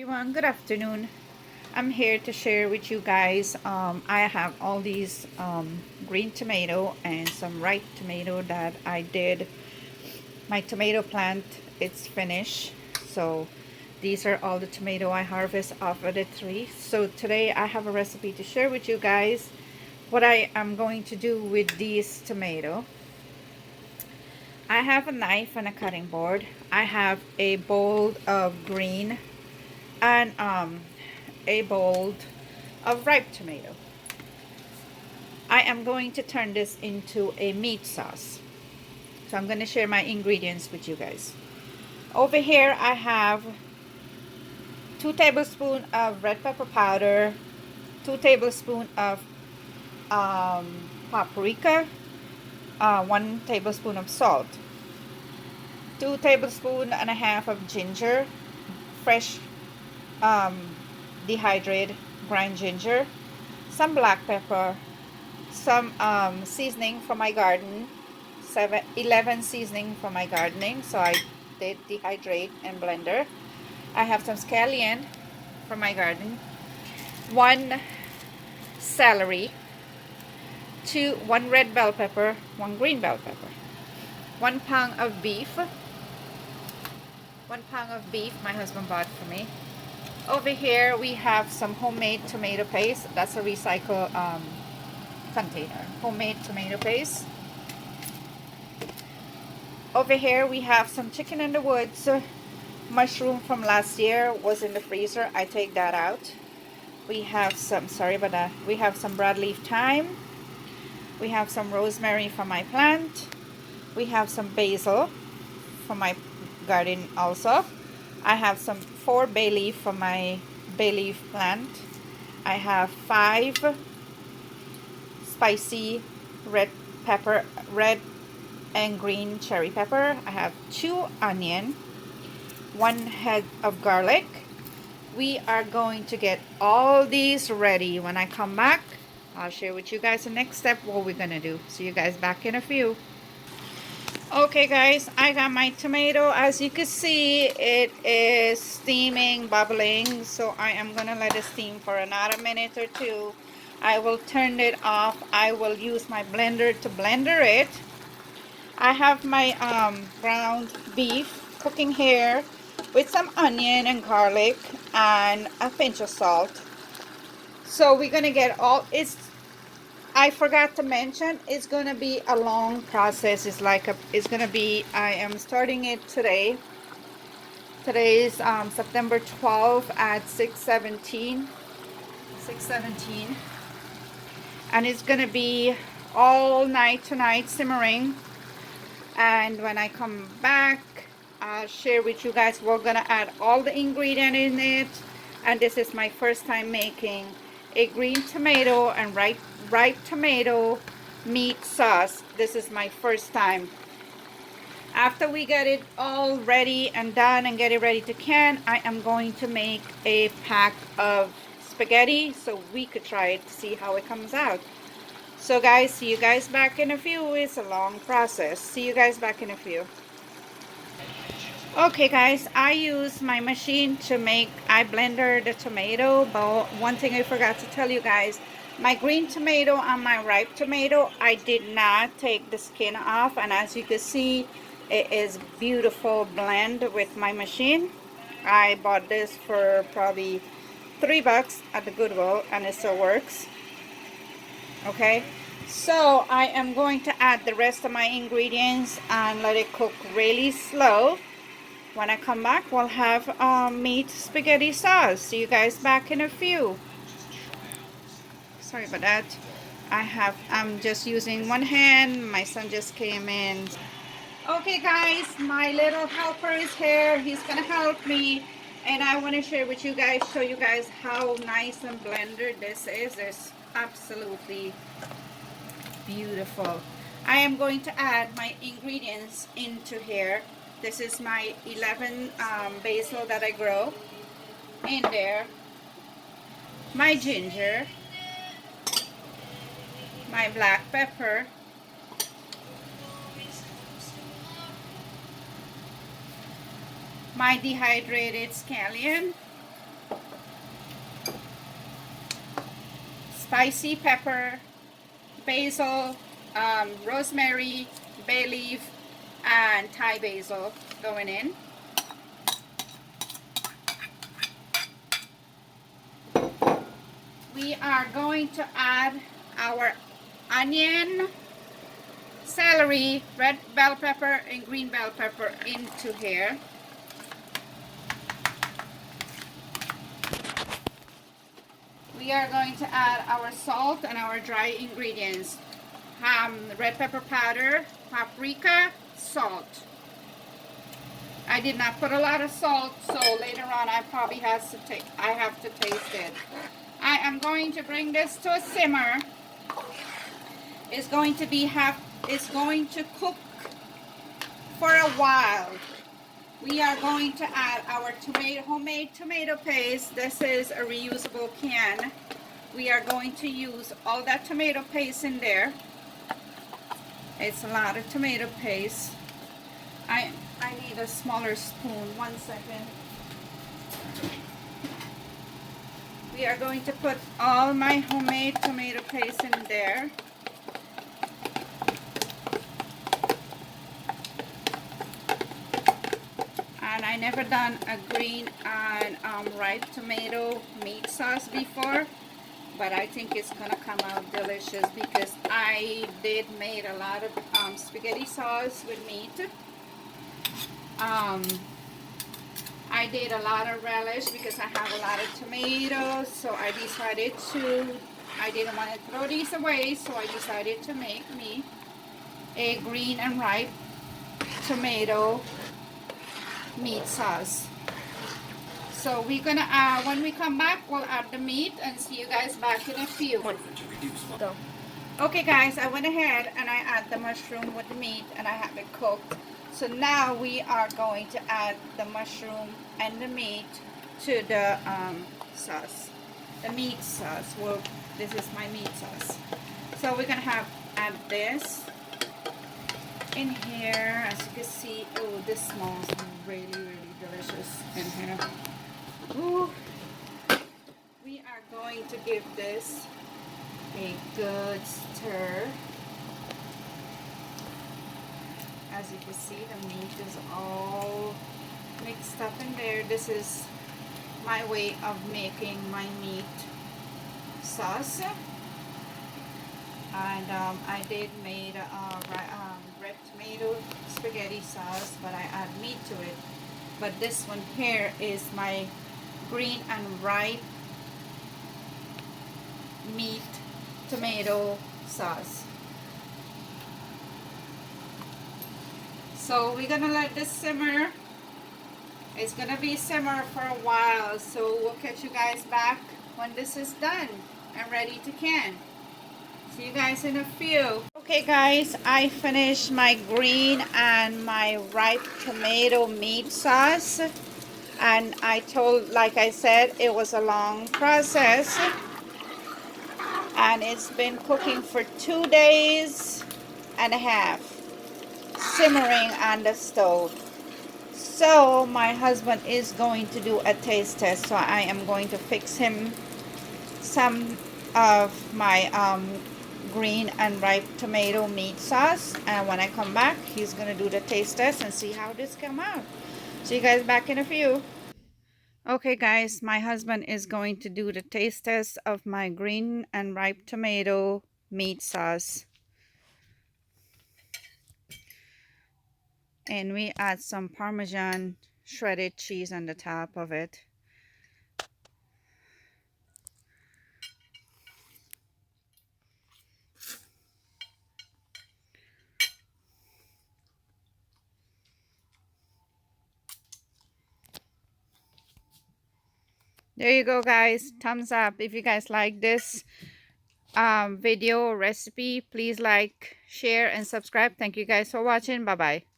everyone, good afternoon. I'm here to share with you guys. I have all these green tomato and some ripe tomato that I did. My tomato plant, it's finished. So these are all the tomato I harvest off of the tree. So today I have a recipe to share with you guys what I am going to do with these tomato. I have a knife and a cutting board. I have a bowl of green and a bowl of ripe tomato. I am going to turn this into a meat sauce. So I'm going to share my ingredients with you guys. Over here I have 2 tablespoons of red pepper powder, 2 tablespoons of paprika, 1 tablespoon of salt, 2 tablespoons and a half of ginger, fresh dehydrated ground ginger, some black pepper, some seasoning from my garden, 11 seasoning from my gardening, so I did dehydrate and blender. I have some scallion from my garden, 1 celery, 1 red bell pepper, 1 green bell pepper, 1 pound of beef, 1 pound of beef my husband bought for me. Over here we have some homemade tomato paste. That's a recycle container. Homemade tomato paste. Over here we have some chicken in the woods. Mushroom from last year was in the freezer. I take that out. We have some, sorry about that. We have some broadleaf thyme. We have some rosemary from my plant. We have some basil from my garden also. I have some 4 bay leaf from my bay leaf plant. I have 5 spicy red and green cherry pepper. I have 2 onion, 1 head of garlic. We are going to get all these ready. When I come back, I'll share with you guys the next step, what we're gonna do. See you guys back in a few. Okay guys, I got my tomato. As you can see, it is steaming, bubbling, so I am gonna let it steam for another minute or 2. I will turn it off. I will use my blender to blender it. I have my ground beef cooking here with some onion and garlic and a pinch of salt. So we're gonna get all, I forgot to mention, it's gonna be a long process. It's gonna be, I am starting it today. Today is September 12th at 6:17, and it's gonna be all night tonight simmering. And when I come back, I'll share with you guys. We're gonna add all the ingredient in it, and this is my first time making a green tomato and ripe tomato meat sauce. This is my first time. After we get it all ready and done and get it ready to can, I am going to make a pack of spaghetti so we could try it to see how it comes out. So guys, see you guys back in a few. It's a long process. See you guys back in a few. Okay guys, I use my machine to make, I blender the tomato, but one thing I forgot to tell you guys, my green tomato and my ripe tomato, I did not take the skin off, and as you can see, it is beautiful blend with my machine. I bought this for probably $3 at the Goodwill, and it still works. Okay, so I am going to add the rest of my ingredients and let it cook really slow. When I come back, we'll have meat spaghetti sauce. See you guys back in a few. Sorry about that. I'm just using one hand. My son just came in. Okay guys, my little helper is here. He's gonna help me, and I want to share with you guys, show you guys how nice and blended this is. It's absolutely beautiful. I am going to add my ingredients into here. This is my 11 basil that I grow in there. My ginger, my black pepper, my dehydrated scallion, spicy pepper, basil, rosemary, bay leaf, and Thai basil going in. We are going to add our onion, celery, red bell pepper, and green bell pepper into here. We are going to add our salt and our dry ingredients. Red pepper powder, paprika, salt. I did not put a lot of salt, so later on I probably have to taste it. I am going to bring this to a simmer. It's going to cook for a while. We are going to add our homemade tomato paste. This is a reusable can. We are going to use all that tomato paste in there. It's a lot of tomato paste. I need a smaller spoon. 1 second. We are going to put all my homemade tomato paste in there. And I never done a green and ripe tomato meat sauce before, but I think it's gonna come out delicious because I did made a lot of spaghetti sauce with meat. I did a lot of relish because I have a lot of tomatoes, so I didn't want to throw these away, so I decided to make me a green and ripe tomato meat sauce. So we're gonna when we come back, we'll add the meat and see you guys back in a few. Go. Okay guys, I went ahead and I add the mushroom with the meat and I have it cooked. So now we are going to add the mushroom and the meat to the sauce, the meat sauce. Well, this is my meat sauce. So we're gonna add this in here. As you can see, oh, this smells really, really delicious in here. Ooh. We are going to give this a good stir. As you can see, the meat is all mixed up in there. This is my way of making my meat sauce. And I did made red tomato spaghetti sauce, but I add meat to it. But this one here is my green and ripe meat tomato sauce. So we're gonna let this simmer. It's gonna be simmer for a while, so we'll catch you guys back when this is done and ready to can. See you guys in a few. Okay guys, I finished my green and my ripe tomato meat sauce, and like I said, it was a long process, and it's been cooking for 2 days and a half, simmering on the stove. So my husband is going to do a taste test, so I am going to fix him some of my green and ripe tomato meat sauce, and when I come back, he's gonna do the taste test and see how this come out. See you guys back in a few. Okay guys, my husband is going to do the taste test of my green and ripe tomato meat sauce. And we add some Parmesan shredded cheese on the top of it. There you go guys, thumbs up if you guys like this video recipe. Please like, share, and subscribe. Thank you guys for watching. Bye bye.